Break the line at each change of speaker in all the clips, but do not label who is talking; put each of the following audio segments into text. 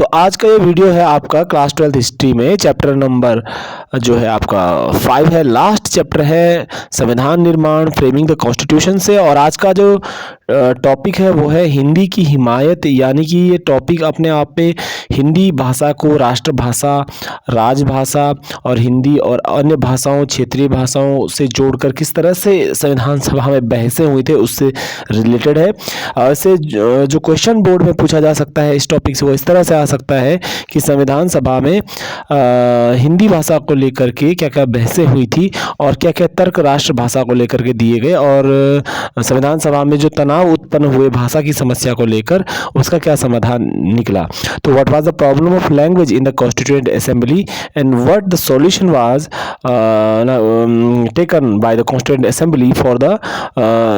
तो आज का ये वीडियो है आपका क्लास 12th हिस्ट्री में चैप्टर नंबर जो है आपका 5 है, लास्ट चैप्टर है संविधान निर्माण फ्रेमिंग द कॉन्स्टिट्यूशन से। और आज का जो टॉपिक है वो है हिंदी की हिमायत, यानी कि ये टॉपिक अपने आप में हिंदी भाषा को राष्ट्रभाषा, राजभाषा और हिंदी और अन्य भाषाओं, क्षेत्रीय भाषाओं से जोड़कर किस तरह से संविधान सभा में बहसें हुई थे उससे रिलेटेड है। ऐसे जो क्वेश्चन बोर्ड में पूछा जा सकता है इस टॉपिक से वो इस तरह से आ सकता है कि संविधान सभा में हिंदी भाषा को लेकर के क्या क्या बहसें हुई थी और क्या क्या तर्क राष्ट्रभाषा को लेकर के दिए गए, और संविधान सभा में जो तनाव उत्पन्न हुए भाषा की समस्या को लेकर उसका क्या समाधान निकला। तो what was the problem of language in the constituent assembly and what the solution was taken by the constituent assembly for the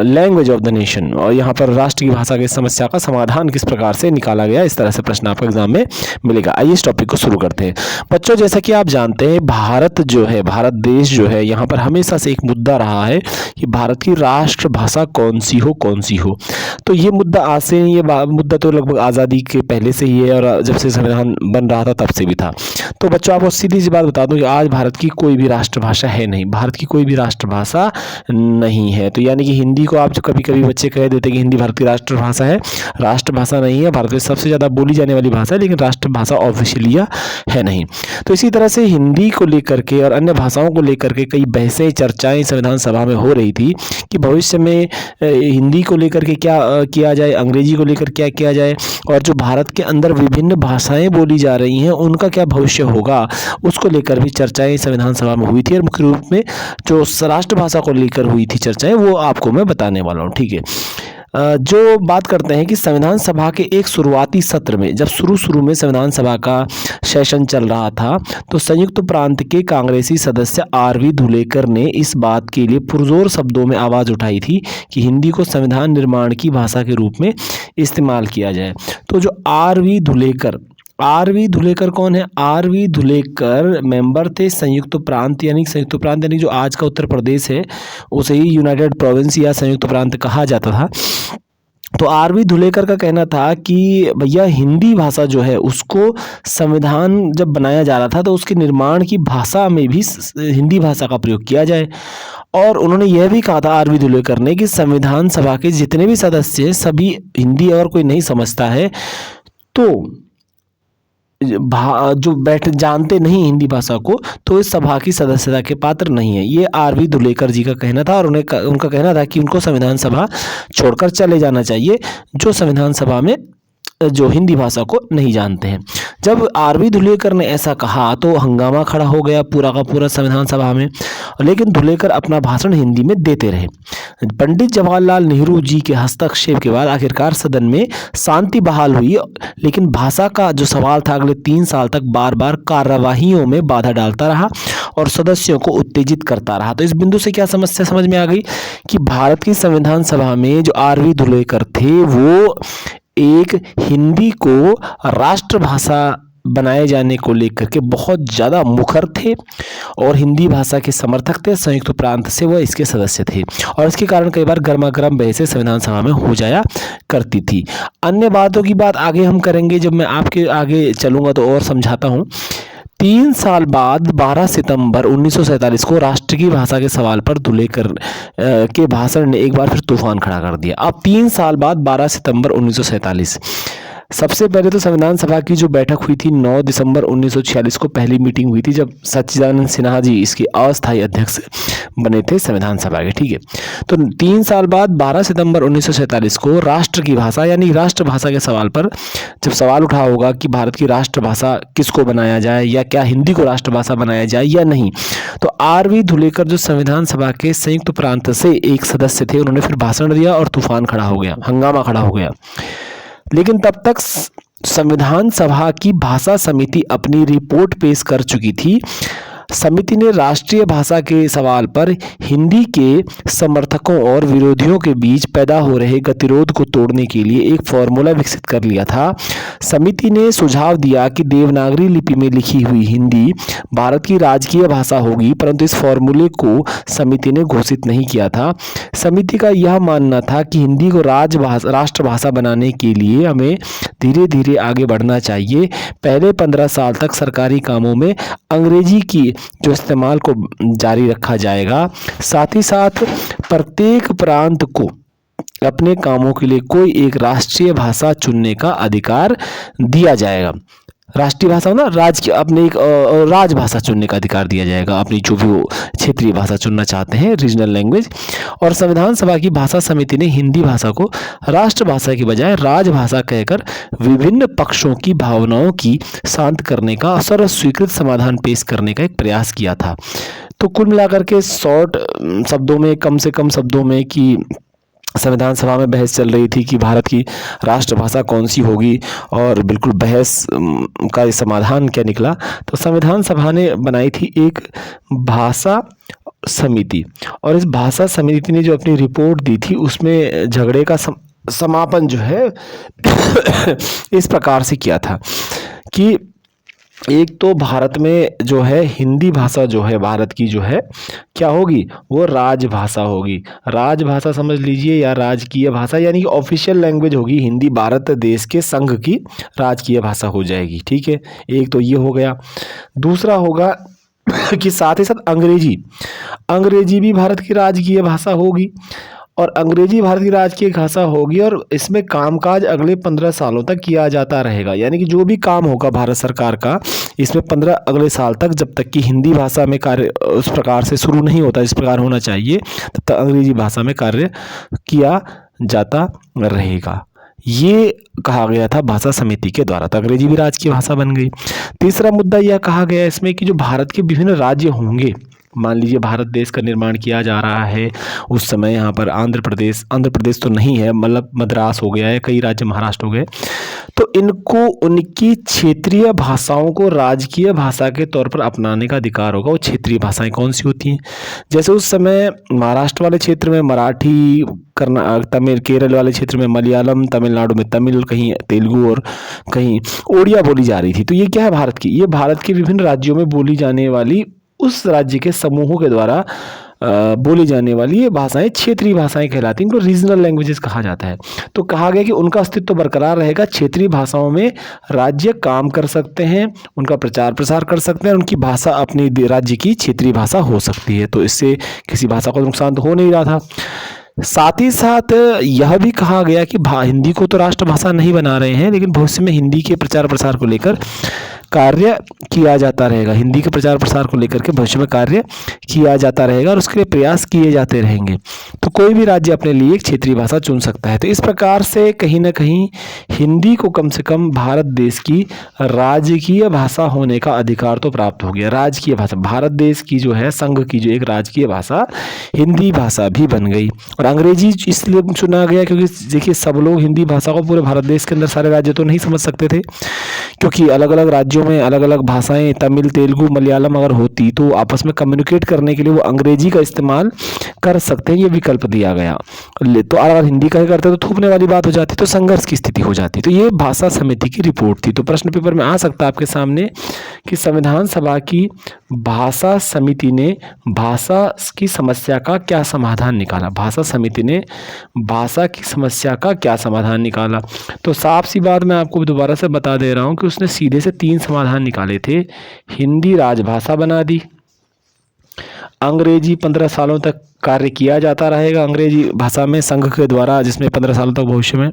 language of the nation. और यहाँ पर राष्ट्र की भाषा की समस्या का समाधान किस प्रकार से निकाला गया, इस तरह से प्रश्न आपको एग्जाम में मिलेगा। आइए इस टॉपिक को शुरू करते हैं। बच्चों, जैसा कि आप जानते हैं भारत जो है, भारत देश जो है, यहाँ पर हमेशा से एक मुद्दा रहा है कि भारत की राष्ट्रभाषा कौन सी हो। तो ये मुद्दा आज से, ये मुद्दा तो लगभग आज़ादी के पहले से ही है और जब से संविधान बन रहा था तब से भी था। तो बच्चों, आपको सीधी सी बात बता दूं कि आज भारत की कोई भी राष्ट्रभाषा है नहीं, भारत की कोई भी राष्ट्रभाषा नहीं है। तो यानी कि हिंदी को आप जो कभी कभी बच्चे कह देते हैं कि हिंदी भारत की राष्ट्रभाषा है, राष्ट्रभाषा नहीं है। भारत में सबसे ज़्यादा बोली जाने वाली भाषा है लेकिन राष्ट्रभाषा ऑफिशियली है नहीं। तो इसी तरह से हिंदी को लेकर के और अन्य भाषाओं को लेकर के कई बहसें, चर्चाएं संविधान सभा में हो रही थी कि भविष्य में हिंदी को लेकर के क्या किया जाए, अंग्रेजी को लेकर क्या किया जाए, और जो भारत के अंदर विभिन्न भाषाएं बोली जा रही हैं उनका क्या भविष्य होगा, उसको लेकर भी चर्चाएं संविधान सभा में हुई थी। और मुख्य रूप में जो राष्ट्रभाषा को लेकर हुई थी चर्चाएं वो आपको मैं बताने वाला हूँ, ठीक है। जो बात करते हैं कि संविधान सभा के एक शुरुआती सत्र में, जब शुरू में संविधान सभा का सेशन चल रहा था, तो संयुक्त प्रांत के कांग्रेसी सदस्य आर.वी. धुलेकर ने इस बात के लिए पुरजोर शब्दों में आवाज़ उठाई थी कि हिंदी को संविधान निर्माण की भाषा के रूप में इस्तेमाल किया जाए। तो जो आर.वी. धुलेकर कौन है? आर.वी. धुलेकर मेंबर थे संयुक्त प्रांत, यानी जो आज का उत्तर प्रदेश है उसे ही यूनाइटेड प्रोविंस या संयुक्त प्रांत कहा जाता था। तो आर.वी. धुलेकर का कहना था कि भैया हिंदी भाषा जो है उसको संविधान जब बनाया जा रहा था तो उसके निर्माण की भाषा में भी हिंदी भाषा का प्रयोग किया जाए। और उन्होंने यह भी कहा था आर.वी. धुलेकर ने कि संविधान सभा के जितने भी सदस्य हैं सभी हिंदी अगर कोई नहीं समझता है तो जो जानते नहीं हिंदी भाषा को तो इस सभा की सदस्यता के पात्र नहीं है। ये आर.वी. धुलेकर जी का कहना था और उनका कहना था कि उनको संविधान सभा छोड़कर चले जाना चाहिए जो संविधान सभा में जो हिंदी भाषा को नहीं जानते हैं। जब आर.वी. धुलेकर ने ऐसा कहा तो हंगामा खड़ा हो गया पूरा का पूरा संविधान सभा में, लेकिन धुलेकर अपना भाषण हिंदी में देते रहे। पंडित जवाहरलाल नेहरू जी के हस्तक्षेप के बाद आखिरकार सदन में शांति बहाल हुई, लेकिन भाषा का जो सवाल था अगले 3 साल तक बार बार कार्यवाहियों में बाधा डालता रहा और सदस्यों को उत्तेजित करता रहा। तो इस बिंदु से क्या समस्या समझ में आ गई कि भारत की संविधान सभा में जो आर.वी. धुलेकर थे वो एक हिंदी को राष्ट्रभाषा बनाए जाने को लेकर के बहुत ज़्यादा मुखर थे और हिंदी भाषा के समर्थक थे। संयुक्त प्रांत से वह इसके सदस्य थे और इसके कारण कई बार गर्मा गर्म बहसें संविधान सभा में हो जाया करती थी। अन्य बातों की बात आगे हम करेंगे, जब मैं आपके आगे चलूँगा तो और समझाता हूँ। 3 साल बाद 12 सितंबर 1947 को राष्ट्र की भाषा के सवाल पर धुलेकर के भाषण ने एक बार फिर तूफान खड़ा कर दिया। अब 3 साल बाद 12 सितंबर 1947, सबसे पहले तो संविधान सभा की जो बैठक हुई थी 9 दिसंबर 1946 को पहली मीटिंग हुई थी जब सच्चिदानंद सिन्हा जी इसके अस्थायी अध्यक्ष बने थे संविधान सभा के, ठीक है। तो 3 साल बाद 12 सितंबर 1947 को राष्ट्र की भाषा यानी राष्ट्रभाषा के सवाल पर जब सवाल उठा होगा कि भारत की राष्ट्रभाषा किसको बनाया जाए या क्या हिंदी को राष्ट्रभाषा बनाया जाए या नहीं, तो आर.वी. धुलेकर जो संविधान सभा के संयुक्त प्रांत से एक सदस्य थे उन्होंने फिर भाषण दिया और तूफान खड़ा हो गया, हंगामा खड़ा हो गया। लेकिन तब तक संविधान सभा की भाषा समिति अपनी रिपोर्ट पेश कर चुकी थी समिति ने राष्ट्रीय भाषा के सवाल पर हिंदी के समर्थकों और विरोधियों के बीच पैदा हो रहे गतिरोध को तोड़ने के लिए एक फॉर्मूला विकसित कर लिया था। समिति ने सुझाव दिया कि देवनागरी लिपि में लिखी हुई हिंदी भारत की राजकीय भाषा होगी, परंतु इस फॉर्मूले को समिति ने घोषित नहीं किया था। समिति का यह मानना था कि हिंदी को राष्ट्रभाषा बनाने के लिए हमें धीरे धीरे आगे बढ़ना चाहिए। पहले 15 साल तक सरकारी कामों में अंग्रेजी की जो इस्तेमाल को जारी रखा जाएगा। साथ ही साथ प्रत्येक प्रांत को अपने कामों के लिए कोई एक राष्ट्रीय भाषा चुनने का अधिकार दिया जाएगा। राष्ट्रीय भाषा ना अपने एक राजभाषा चुनने का अधिकार दिया जाएगा, अपनी जो भी वो क्षेत्रीय भाषा चुनना चाहते हैं, रीजनल लैंग्वेज। और संविधान सभा की भाषा समिति ने हिंदी भाषा को राष्ट्रभाषा की बजाय राजभाषा कहकर विभिन्न पक्षों की भावनाओं की शांत करने का सर्वस्वीकृत समाधान पेश करने का एक प्रयास किया था। तो कुल मिलाकर के शॉर्ट शब्दों में, कम से कम शब्दों में, कि संविधान सभा में बहस चल रही थी कि भारत की राष्ट्रभाषा कौन सी होगी, और बिल्कुल बहस का समाधान क्या निकला। तो संविधान सभा ने बनाई थी एक भाषा समिति, और इस भाषा समिति ने जो अपनी रिपोर्ट दी थी उसमें झगड़े का समापन जो है इस प्रकार से किया था कि एक तो भारत में जो है हिंदी भाषा जो है भारत की जो है क्या होगी, वो राजभाषा होगी। राजभाषा समझ लीजिए, या राजकीय भाषा, यानी कि ऑफिशियल लैंग्वेज होगी हिंदी, भारत देश के संघ की राजकीय भाषा हो जाएगी। ठीक है, एक तो ये हो गया। दूसरा होगा कि साथ ही साथ अंग्रेजी भी भारत की राजकीय भाषा होगी, और अंग्रेजी भारत की राजकीय भाषा होगी, और इसमें कामकाज अगले 15 सालों तक किया जाता रहेगा। यानी कि जो भी काम होगा भारत सरकार का, इसमें 15 अगले साल तक, जब तक कि हिंदी भाषा में कार्य उस प्रकार से शुरू नहीं होता जिस प्रकार होना चाहिए, तब तक अंग्रेजी भाषा में कार्य किया जाता रहेगा। ये कहा गया था भाषा समिति के द्वारा। तो अंग्रेजी भी राज्य भाषा बन गई। तीसरा मुद्दा यह कहा गया इसमें कि जो भारत के विभिन्न राज्य होंगे, मान लीजिए भारत देश का निर्माण किया जा रहा है, उस समय यहाँ पर आंध्र प्रदेश तो नहीं है, मतलब मद्रास हो गया है, कई राज्य महाराष्ट्र हो गए, तो इनको उनकी क्षेत्रीय भाषाओं को राजकीय भाषा के तौर पर अपनाने का अधिकार होगा। वो क्षेत्रीय भाषाएं कौन सी होती हैं, जैसे उस समय महाराष्ट्र वाले क्षेत्र में मराठी, तमिल, केरल वाले क्षेत्र में मलयालम, तमिलनाडु में तमिल, कहीं तेलुगु और कहीं ओडिया बोली जा रही थी। तो ये क्या है, ये भारत के विभिन्न राज्यों में बोली जाने वाली, उस राज्य के समूहों के द्वारा बोली जाने वाली ये भाषाएं क्षेत्रीय भाषाएं कहलाती हैं, इनको रीजनल लैंग्वेजेस कहा जाता है। तो कहा गया कि उनका अस्तित्व बरकरार रहेगा, क्षेत्रीय भाषाओं में राज्य काम कर सकते हैं, उनका प्रचार प्रसार कर सकते हैं, उनकी भाषा अपनी राज्य की क्षेत्रीय भाषा हो सकती है। तो इससे किसी भाषा को नुकसान तो हो नहीं रहा था। साथ ही साथ यह भी कहा गया कि हिंदी को तो राष्ट्रभाषा नहीं बना रहे हैं, लेकिन भविष्य में हिंदी के प्रचार प्रसार को लेकर कार्य किया जाता रहेगा। हिंदी के प्रचार प्रसार को लेकर के भविष्य में कार्य किया जाता रहेगा और उसके लिए प्रयास किए जाते रहेंगे। तो कोई भी राज्य अपने लिए एक क्षेत्रीय भाषा चुन सकता है। तो इस प्रकार से कहीं ना कहीं हिंदी को कम से कम भारत देश की राजकीय भाषा होने का अधिकार तो प्राप्त हो गया। राजकीय भाषा, भारत देश की जो है संघ की जो एक राजकीय भाषा हिंदी भाषा भी बन गई। और अंग्रेजी इसलिए चुना गया क्योंकि देखिए सब लोग हिंदी भाषा को पूरे भारत देश के अंदर सारे राज्य तो नहीं समझ सकते थे, क्योंकि अलग अलग राज्यों में अलग अलग भाषाएं, तमिल, तेलुगु, मलयालम अगर होती तो आपस में कम्युनिकेट करने के लिए वो अंग्रेजी का इस्तेमाल कर सकते हैं, ये विकल्प दिया गया। तो अगर हिंदी का ही करते तो थूपने वाली बात हो जाती, तो संघर्ष की स्थिति हो जाती। तो ये भाषा समिति की रिपोर्ट थी। तो प्रश्न पेपर में आ सकता है आपके सामने कि संविधान सभा की भाषा समिति ने भाषा की समस्या का क्या समाधान निकाला। भाषा समिति ने भाषा की समस्या का क्या समाधान निकाला। तो साफ सी बात मैं आपको दोबारा से बता दे रहा हूँ कि उसने सीधे से 3 समाधान निकाले थे। हिंदी राजभाषा बना दी, अंग्रेजी 15 सालों तक कार्य किया जाता रहेगा अंग्रेजी भाषा में संघ के द्वारा, जिसमें 15 सालों तक भविष्य में,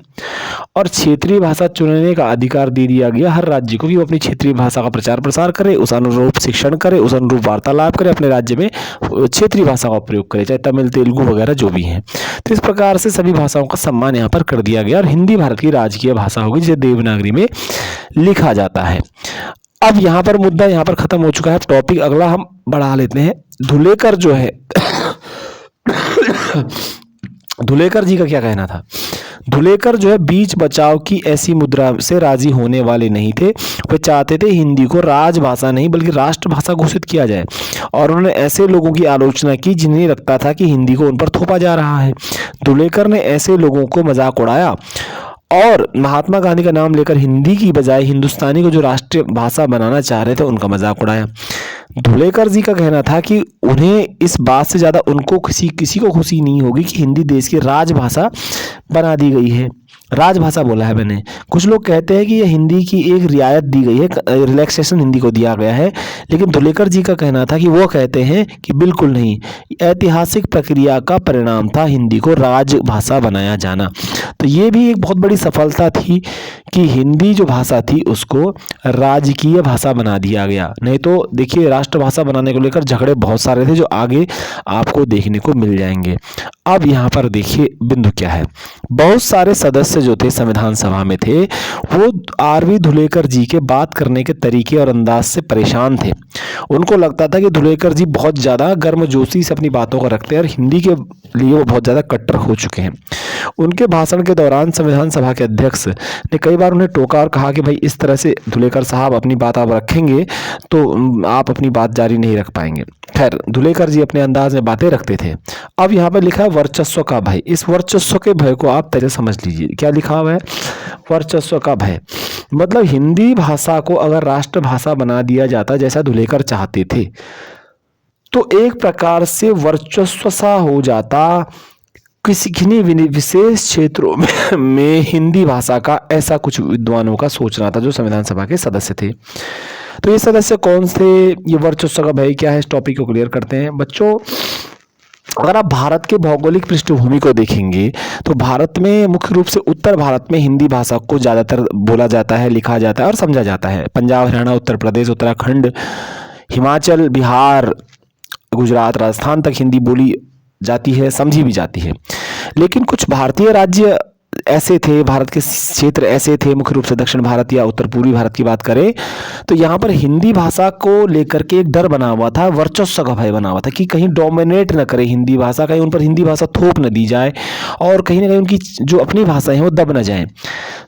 और क्षेत्रीय भाषा चुनने का अधिकार दे दिया गया हर राज्य को कि वो अपनी क्षेत्रीय भाषा का प्रचार प्रसार करे, उस अनुरूप शिक्षण करे, उस अनुरूप वार्तालाप करे, अपने राज्य में क्षेत्रीय भाषा का प्रयोग करे, चाहे तमिल, तेलुगु वगैरह जो भी हैं। तो इस प्रकार से सभी भाषाओं का सम्मान यहाँ पर कर दिया गया और हिंदी भारत की राजकीय भाषा होगी जिसे देवनागरी में लिखा जाता है। अब यहाँ पर मुद्दा यहाँ पर खत्म हो चुका है। टॉपिक अगला हम बढ़ा लेते हैं। धुलेकर जो है धुलेकर जी का क्या कहना था। धुलेकर जो है बीच बचाव की ऐसी मुद्रा से राजी होने वाले नहीं थे। वे चाहते थे हिंदी को राजभाषा नहीं बल्कि राष्ट्रभाषा घोषित किया जाए, और उन्होंने ऐसे लोगों की आलोचना की जिन्हें लगता था कि हिंदी को उन पर थोपा जा रहा है। धुलेकर ने ऐसे लोगों को मजाक उड़ाया और महात्मा गांधी का नाम लेकर हिंदी की बजाय हिंदुस्तानी को जो राष्ट्रीय भाषा बनाना चाह रहे थे उनका मजाक उड़ाया। धुलेकर जी का कहना था कि उन्हें इस बात से ज़्यादा उनको किसी को खुशी नहीं होगी कि हिंदी देश की राजभाषा बना दी गई है। राजभाषा बोला है मैंने। कुछ लोग कहते हैं कि यह हिंदी की एक रियायत दी गई है, रिलैक्सेशन हिंदी को दिया गया है, लेकिन धुलेकर जी का कहना था कि वो कहते हैं कि बिल्कुल नहीं, ऐतिहासिक प्रक्रिया का परिणाम था हिंदी को राजभाषा बनाया जाना। तो ये भी एक बहुत बड़ी सफलता थी कि हिंदी जो भाषा थी उसको राजकीय भाषा बना दिया गया। नहीं तो देखिए राष्ट्रभाषा बनाने को लेकर झगड़े बहुत सारे थे जो आगे आपको देखने को मिल जाएंगे। अब यहाँ पर देखिए बिंदु क्या है, बहुत सारे सदस्य जो थे संविधान सभा में थे वो आरवी धुलेकर जी के बात करने के तरीके और अंदाज से परेशान थे। उनको लगता था कि धुलेकर जी बहुत ज़्यादा गर्मजोशी से अपनी बातों को रखते हैं और हिंदी के लिए वो बहुत ज़्यादा कट्टर हो चुके हैं। उनके भाषण के दौरान संविधान सभा के अध्यक्ष ने कई बार उन्हें टोका और कहा कि भाई इस तरह से धुलेकर साहब अपनी बात आप रखेंगे तो आप अपनी बात जारी नहीं रख पाएंगे। खैर धुलेकर जी अपने अंदाज में बातें रखते थे। अब यहाँ पर लिखा है वर्चस्व का भय। इस वर्चस्व के भय को आप पहले समझ लीजिए, क्या लिखा हुआ है, वर्चस्व का भय। मतलब हिंदी भाषा को अगर राष्ट्रभाषा बना दिया जाता जैसा धुलेकर चाहते थे तो एक प्रकार से वर्चस्व सा हो जाता किसी विशेष क्षेत्रों में हिंदी भाषा का, ऐसा कुछ विद्वानों का सोचना था जो संविधान सभा के सदस्य थे। तो ये सदस्य कौन थे, ये वर्चस्व का भय क्या है, इस टॉपिक को क्लियर करते हैं। बच्चों अगर आप भारत के भौगोलिक पृष्ठभूमि को देखेंगे तो भारत में मुख्य रूप से उत्तर भारत में हिंदी भाषा को ज़्यादातर बोला जाता है, लिखा जाता है और समझा जाता है। पंजाब, हरियाणा, उत्तर प्रदेश, उत्तराखंड, हिमाचल, बिहार, गुजरात, राजस्थान तक हिंदी बोली जाती है, समझी भी जाती है। लेकिन कुछ भारतीय राज्य ऐसे थे, भारत के क्षेत्र ऐसे थे, मुख्य रूप से दक्षिण भारत या उत्तर पूर्वी भारत की बात करें तो यहाँ पर हिंदी भाषा को लेकर के एक डर बना हुआ था, वर्चस्व का भय बना हुआ था कि कहीं डोमिनेट न करे हिंदी भाषा, कहीं उन पर हिंदी भाषा थोप न दी जाए और कहीं ना कहीं उनकी जो अपनी भाषाएं हैं वो दब न जाए।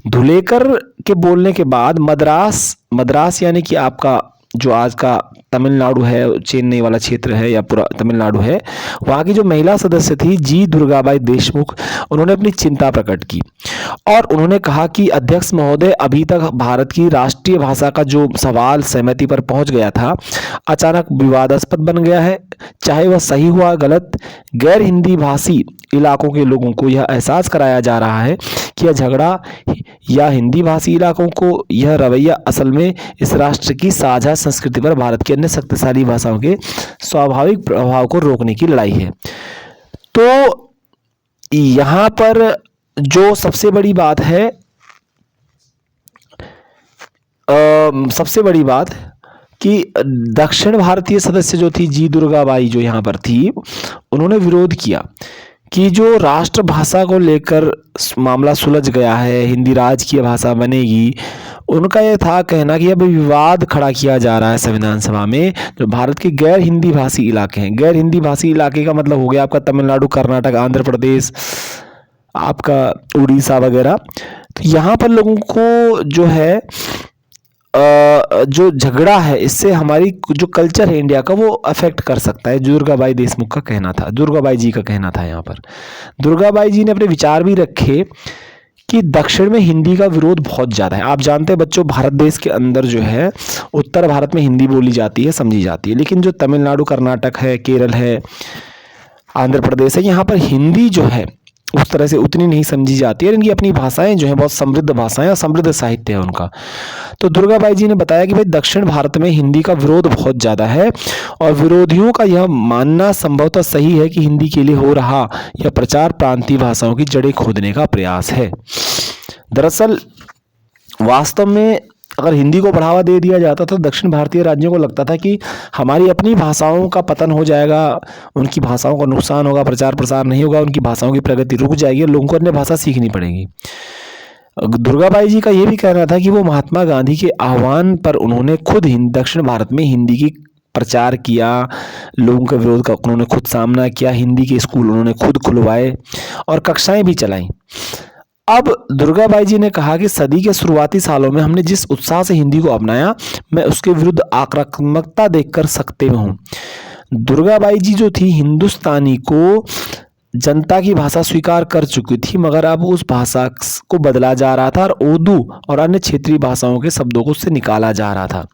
धुलेकर के बोलने के बाद मद्रास यानी कि आपका जो आज का तमिलनाडु है, चेन्नई वाला क्षेत्र है या पूरा तमिलनाडु है, वहाँ की जो महिला सदस्य थी जी दुर्गाबाई देशमुख, उन्होंने अपनी चिंता प्रकट की और उन्होंने कहा कि अध्यक्ष महोदय, अभी तक भारत की राष्ट्रीय भाषा का जो सवाल सहमति पर पहुंच गया था अचानक विवादास्पद बन गया है। चाहे वह सही हुआ गलत, गैर हिंदी भाषी इलाकों के लोगों को यह एहसास कराया जा रहा है कि यह झगड़ा या हिंदी भाषी इलाकों को यह रवैया असल में इस राष्ट्र की साझा संस्कृति पर भारत की अन्य शक्तिशाली भाषाओं के स्वाभाविक प्रभाव को रोकने की लड़ाई है। तो यहाँ पर जो सबसे बड़ी बात है, सबसे बड़ी बात कि दक्षिण भारतीय सदस्य जो थी जी दुर्गाबाई जो यहाँ पर थी, उन्होंने विरोध किया कि जो राष्ट्रभाषा को लेकर मामला सुलझ गया है, हिंदी राजकीय भाषा बनेगी, उनका यह था कहना कि अब विवाद खड़ा किया जा रहा है संविधान सभा में जो भारत के गैर हिंदी भाषी इलाके हैं। गैर हिंदी भाषी इलाके का मतलब हो गया आपका तमिलनाडु, कर्नाटक, आंध्र प्रदेश, आपका उड़ीसा वगैरह। तो यहाँ पर लोगों को जो है जो झगड़ा है इससे हमारी जो कल्चर है इंडिया का वो अफेक्ट कर सकता है, दुर्गाबाई देशमुख का कहना था, दुर्गाबाई जी का कहना था। यहाँ पर दुर्गाबाई जी ने अपने विचार भी रखे कि दक्षिण में हिंदी का विरोध बहुत ज़्यादा है। आप जानते हैं बच्चों, भारत देश के अंदर जो है उत्तर भारत में हिंदी बोली जाती है, समझी जाती है, लेकिन जो तमिलनाडु, कर्नाटक है, केरल है, आंध्र प्रदेश है, यहाँ पर हिंदी जो है उस तरह से उतनी नहीं समझी जाती है। इनकी अपनी भाषाएं जो हैं बहुत समृद्ध भाषाएं और समृद्ध साहित्य है उनका। तो दुर्गाबाई जी ने बताया कि भाई दक्षिण भारत में हिंदी का विरोध बहुत ज़्यादा है और विरोधियों का यह मानना संभवतः सही है कि हिंदी के लिए हो रहा यह प्रचार प्रांतीय भाषाओं की जड़ें खोदने का प्रयास है। दरअसल वास्तव में अगर हिंदी को बढ़ावा दे दिया जाता तो दक्षिण भारतीय राज्यों को लगता था कि हमारी अपनी भाषाओं का पतन हो जाएगा, उनकी भाषाओं का नुकसान होगा, प्रचार प्रसार नहीं होगा, उनकी भाषाओं की प्रगति रुक जाएगी और लोगों को अन्य भाषा सीखनी पड़ेगी। दुर्गाबाई जी का ये भी कहना था कि वो महात्मा गांधी के आह्वान पर उन्होंने खुद दक्षिण भारत में हिंदी की प्रचार किया, लोगों के विरोध का उन्होंने खुद सामना किया, हिंदी के स्कूल उन्होंने खुद खुलवाए और कक्षाएं भी चलाई। अब दुर्गाबाई जी ने कहा कि सदी के शुरुआती सालों में हमने जिस उत्साह से हिंदी को अपनाया, मैं उसके विरुद्ध आक्रामकता देखकर सकते में हूँ। दुर्गाबाई जी जो थी, हिंदुस्तानी को जनता की भाषा स्वीकार कर चुकी थी, मगर अब उस भाषा को बदला जा रहा था और उर्दू और अन्य क्षेत्रीय भाषाओं के शब्दों को उससे निकाला जा रहा था।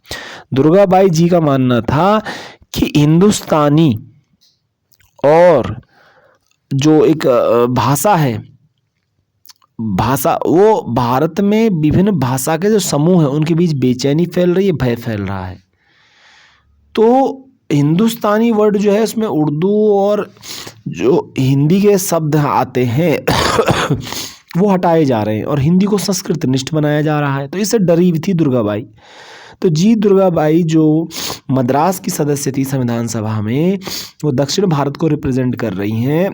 दुर्गाबाई जी का मानना था कि हिंदुस्तानी और जो एक भाषा है, भाषा वो भारत में विभिन्न भाषा के जो समूह हैं उनके बीच बेचैनी फैल रही है, भय फैल रहा है। तो हिंदुस्तानी वर्ड जो है उसमें उर्दू और जो हिंदी के शब्द आते हैं वो हटाए जा रहे हैं और हिंदी को संस्कृत निष्ठ बनाया जा रहा है। तो इससे डरी हुई थी दुर्गाबाई। तो जी दुर्गाबाई जो मद्रास की सदस्य थी संविधान सभा में, वो दक्षिण भारत को रिप्रेजेंट कर रही हैं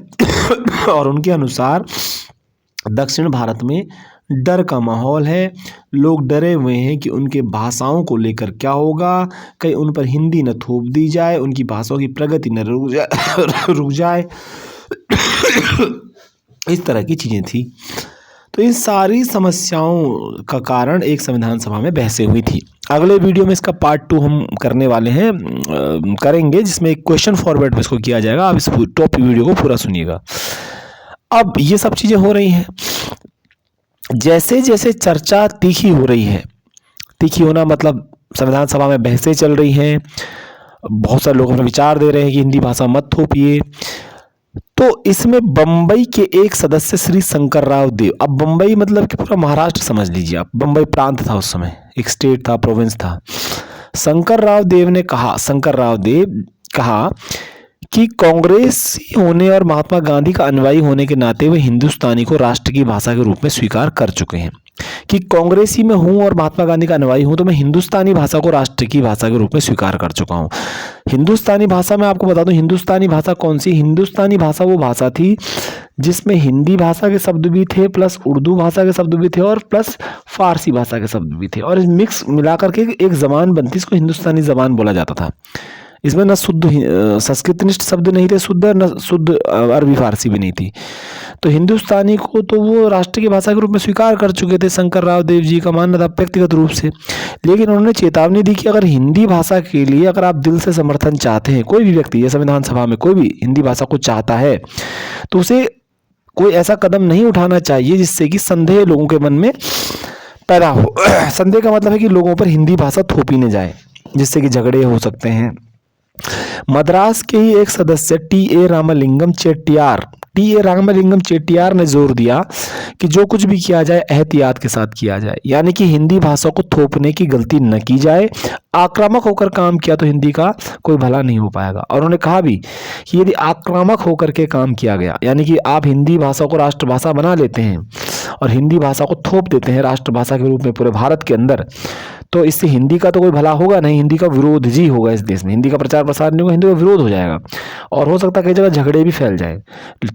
और उनके अनुसार दक्षिण भारत में डर का माहौल है, लोग डरे हुए हैं कि उनके भाषाओं को लेकर क्या होगा, कहीं उन पर हिंदी न थोप दी जाए, उनकी भाषाओं की प्रगति न रुक जाए इस तरह की चीज़ें थी। तो इन सारी समस्याओं का कारण एक संविधान सभा में बहसें हुई थी। अगले वीडियो में इसका पार्ट 2 हम करने वाले हैं, करेंगे, जिसमें एक क्वेश्चन फॉरवर्ड में इसको किया जाएगा। आप इस टॉपिक वीडियो को पूरा सुनिएगा। अब ये सब चीज़ें हो रही हैं, जैसे जैसे चर्चा तीखी हो रही है, तीखी होना मतलब संविधान सभा में बहसें चल रही हैं, बहुत सारे लोग अपने विचार दे रहे हैं कि हिंदी भाषा मत थोपिए। तो इसमें बम्बई के एक सदस्य श्री शंकर राव देव, अब बम्बई मतलब कि पूरा महाराष्ट्र समझ लीजिए आप, बम्बई प्रांत था उस समय, एक स्टेट था, प्रोविंस था। शंकर राव देव कहा कि कांग्रेसी होने और महात्मा गांधी का अनुयायी होने के नाते वे हिंदुस्तानी को राष्ट्र की भाषा के रूप में स्वीकार कर चुके हैं। कि कांग्रेसी में हूं और महात्मा गांधी का अनुयायी हूं तो मैं हिंदुस्तानी भाषा को राष्ट्र की भाषा के रूप में स्वीकार कर चुका हूं। हिंदुस्तानी भाषा में आपको बता दूं, हिंदुस्तानी भाषा कौन सी? हिंदुस्तानी भाषा वो भाषा थी जिसमें हिंदी भाषा के शब्द भी थे, प्लस उर्दू भाषा के शब्द भी थे और प्लस फारसी भाषा के शब्द भी थे, और मिक्स मिलाकर के एक जबान बनती, इसको हिंदुस्तानी जबान बोला जाता था। इसमें न शुद्ध संस्कृतनिष्ठ शब्द नहीं थे शुद्ध, न शुद्ध अरबी फारसी भी नहीं थी। तो हिंदुस्तानी को तो वो राष्ट्र की भाषा के रूप में स्वीकार कर चुके थे, शंकर राव देव जी का मानना था व्यक्तिगत रूप से। लेकिन उन्होंने चेतावनी दी कि अगर हिंदी भाषा के लिए अगर आप दिल से समर्थन चाहते हैं, कोई भी व्यक्ति, ये संविधान सभा में कोई भी हिंदी भाषा को चाहता है, तो उसे कोई ऐसा कदम नहीं उठाना चाहिए जिससे कि संदेह लोगों के मन में पैदा हो। संदेह का मतलब है कि लोगों पर हिंदी भाषा थोपी न जाए, जिससे कि झगड़े हो सकते हैं। मद्रास के ही एक सदस्य टी.ए. रामलिंगम चेट्टियार ने जोर दिया कि जो कुछ भी किया जाए एहतियात के साथ किया जाए, यानी कि हिंदी भाषा को थोपने की गलती न की जाए। आक्रामक होकर काम किया तो हिंदी का कोई भला नहीं हो पाएगा। और उन्होंने कहा भी कि यदि आक्रामक होकर के काम किया गया, यानी कि आप हिंदी भाषा को राष्ट्रभाषा बना लेते हैं और हिंदी भाषा को थोप देते हैं राष्ट्रभाषा के रूप में पूरे भारत के अंदर, तो इससे हिंदी का तो कोई भला होगा नहीं, हिंदी का विरोध जी होगा इस देश में। हिंदी का प्रचार प्रसार नहीं होगा, हिंदी का विरोध हो जाएगा और हो सकता है कई जगह झगड़े भी फैल जाए।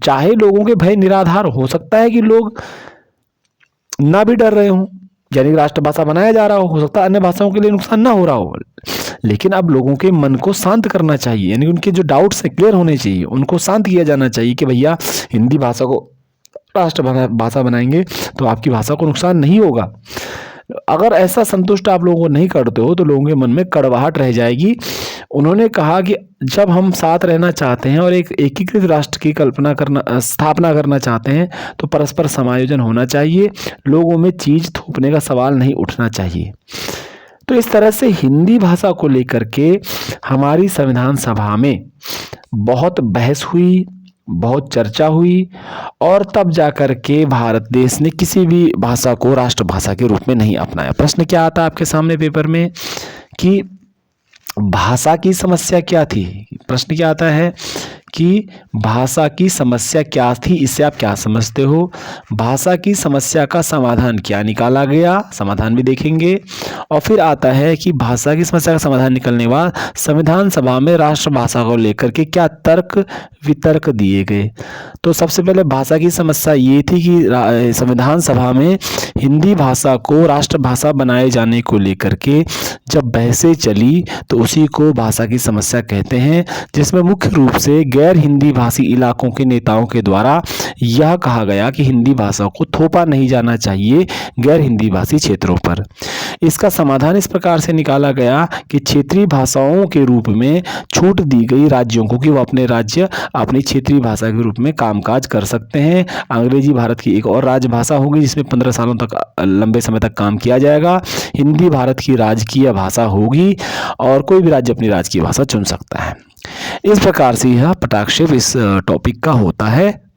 चाहे लोगों के भय निराधार, हो सकता है कि लोग ना भी डर रहे हों, यानी राष्ट्रभाषा बनाया जा रहा हो सकता है अन्य भाषाओं के लिए नुकसान ना हो रहा हो, लेकिन अब लोगों के मन को शांत करना चाहिए, यानी उनके जो डाउट्स है क्लियर होने चाहिए, उनको शांत किया जाना चाहिए कि भैया हिंदी भाषा को राष्ट्रभाषा बनाएंगे तो आपकी भाषा को नुकसान नहीं होगा। अगर ऐसा संतुष्ट आप लोगों को नहीं करते हो तो लोगों के मन में कड़वाहट रह जाएगी। उन्होंने कहा कि जब हम साथ रहना चाहते हैं और एक एकीकृत राष्ट्र की स्थापना करना चाहते हैं तो परस्पर समायोजन होना चाहिए, लोगों में चीज थोपने का सवाल नहीं उठना चाहिए। तो इस तरह से हिंदी भाषा को लेकर के हमारी संविधान सभा में बहुत बहस हुई, बहुत चर्चा हुई और तब जाकर के भारत देश ने किसी भी भाषा को राष्ट्रभाषा के रूप में नहीं अपनाया। प्रश्न क्या आता है आपके सामने पेपर में कि भाषा की समस्या क्या थी? प्रश्न क्या आता है कि भाषा की समस्या क्या थी, इससे आप क्या समझते हो? भाषा की समस्या का समाधान क्या निकाला गया, समाधान भी देखेंगे। और फिर आता है कि भाषा की समस्या का समाधान निकलने के बाद संविधान सभा में राष्ट्रभाषा को लेकर के क्या तर्क वितर्क दिए गए। तो सबसे पहले भाषा की समस्या ये थी कि संविधान सभा में हिंदी भाषा को राष्ट्रभाषा बनाए जाने को लेकर के जब बहसें चली तो उसी को भाषा की समस्या कहते हैं, जिसमें मुख्य रूप से गैर हिंदी भाषी इलाकों के नेताओं के द्वारा यह कहा गया कि हिंदी भाषा को थोपा नहीं जाना चाहिए गैर हिंदी भाषी क्षेत्रों पर। इसका समाधान इस प्रकार से निकाला गया कि क्षेत्रीय भाषाओं के रूप में छूट दी गई राज्यों को कि वो अपने राज्य अपनी क्षेत्रीय भाषा के रूप में कामकाज कर सकते हैं। अंग्रेजी भारत की एक और राजभाषा होगी जिसमें 15 सालों तक लंबे समय तक काम किया जाएगा। हिंदी भारत की राजकीय भाषा होगी और कोई भी राज्य अपनी राजकीय भाषा चुन सकता है। इस प्रकार से यह पटाक्षेप इस टॉपिक का होता है।